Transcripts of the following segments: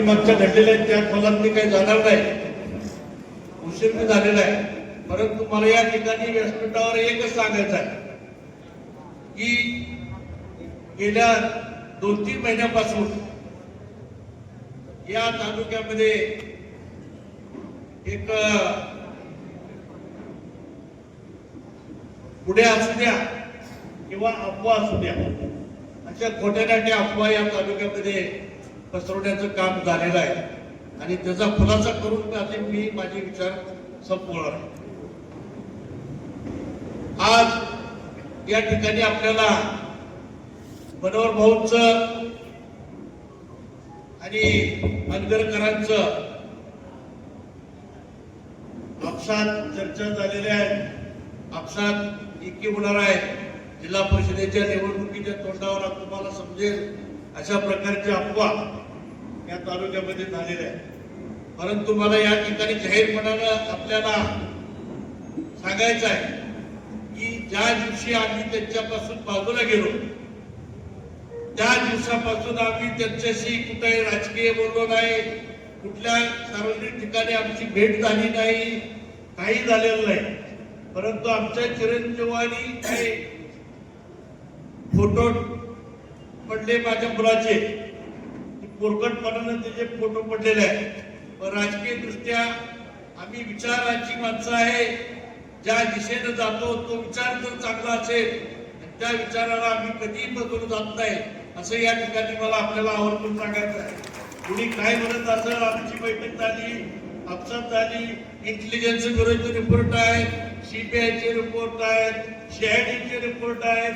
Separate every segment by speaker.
Speaker 1: मागच्या घडलेल्या त्या खोलात मी काही जाणार नाही, उशीर मी झालेला आहे. परंतु मला या ठिकाणी व्यासपीठावर एकच सांगायचं आहे की गेल्या 2-3 महिन्यापासून या तालुक्यामध्ये एक पुढे असू द्या किंवा अफवा असू द्या, अशा खोट्या अफवा या तालुक्यामध्ये पसरवण्याचं काम झालेलं आहे आणि त्याचा खुलासा करून मी माझे विचार संपवणार आहे. आज या ठिकाणी आपल्याला मनोहर भाऊंचं आणि मनगरकरांचं आपसात चर्चा झालेल्या आहेत. आपसात एकी होणार आहे. जिल्हा परिषदेच्या निवडणुकीच्या तोंडावर तुम्हाला समजेल अशा प्रकारची अफवा या तालुक्यामध्ये झालेल्या आहे. परंतु मला या ठिकाणी जाहीरपणानं आपल्याला सांगायचं आहे की ज्या दिवशी आम्ही त्यांच्यापासून बाजूला गेलो, त्या दिवसापासून आम्ही त्यांच्याशी कुठेही राजकीय बोललो नाही, कुठल्या सार्वजनिक ठिकाणी आमची भेट झाली नाही, काही झालेलं नाही. परंतु आमच्या चिरंजीवानी काही फोटो पडले माझ्या मुलाचे, पोरकटपणानं त्याचे फोटो पडलेले आहेत. पण राजकीय दृष्ट्या आम्ही विचाराची माणसं आहे. ज्या दिशेनं जातो तो विचार जर चांगला असेल त्या विचाराला आम्ही कधीही बदलून जात नाही, असं या ठिकाणी मला आपल्याला आवर्जून सांगायचं आहे. कुणी काय म्हणत असेल, आमची बैठक झाली, आपसात झाली, इंटेलिजन्स ब्युरोचे रिपोर्ट आहेत, CBIचे रिपोर्ट आहेत, CIDचे रिपोर्ट आहेत,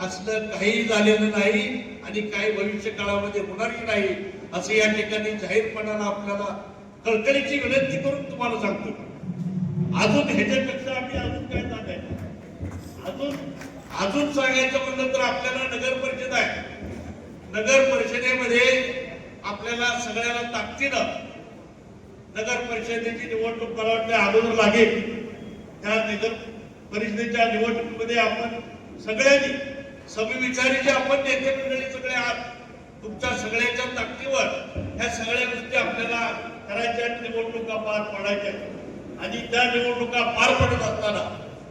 Speaker 1: असलं काही झालेलं नाही आणि काही भविष्य काळामध्ये होणारही नाही, असं या ठिकाणी जाहीरपणाला आपल्याला कळकळीची विनंती करून तुम्हाला सांगतो. अजून ह्याच्यापेक्षा आम्ही अजून काय सांगायचं, अजून सांगायचं म्हणलं तर आपल्याला नगर परिषद आहे. नगर परिषदेमध्ये आपल्याला सगळ्याला ताकदीनं नगर परिषदेची निवडणूक मला वाटतं अगोदर लागेल. त्या नगर परिषदेच्या निवडणुकीमध्ये आपण सगळ्यांनी समविचारीचे आपण नेते मंडळी सगळे आहात, तुमच्या सगळ्यांच्या ताकदीवर ह्या सगळ्या गोष्टी आपल्याला करायच्या, निवडणुका पार पाडायच्या. आणि त्या निवडणुका पार पडत असताना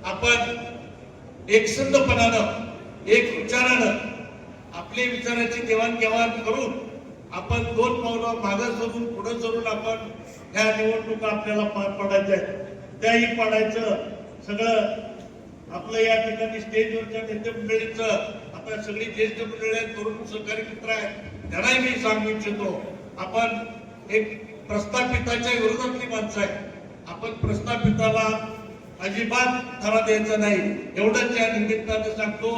Speaker 1: आपण एकसंधपणानं, एक विचारानं आपले विचाराची देवाणघेवाण करून आपण 2 पावलं मागं सरून पुढे सरून आपण ह्या निवडणुका आपल्याला पार पाडायच्या आहेत. त्याही पाडायचं सगळं आपलं या ठिकाणी स्टेजवरच्या नेते मंडळीचं, आपल्या सगळी ज्येष्ठ मंडळी, तरुण सहकारी मित्र आहेत, त्यांनाही मी सांगू इच्छितो, आपण एक प्रस्थापिताच्या विरोधातली माणसं आहे. आपण प्रस्थापिताला अजिबात धरा द्यायचा नाही, एवढंच या निमित्तानं सांगतो.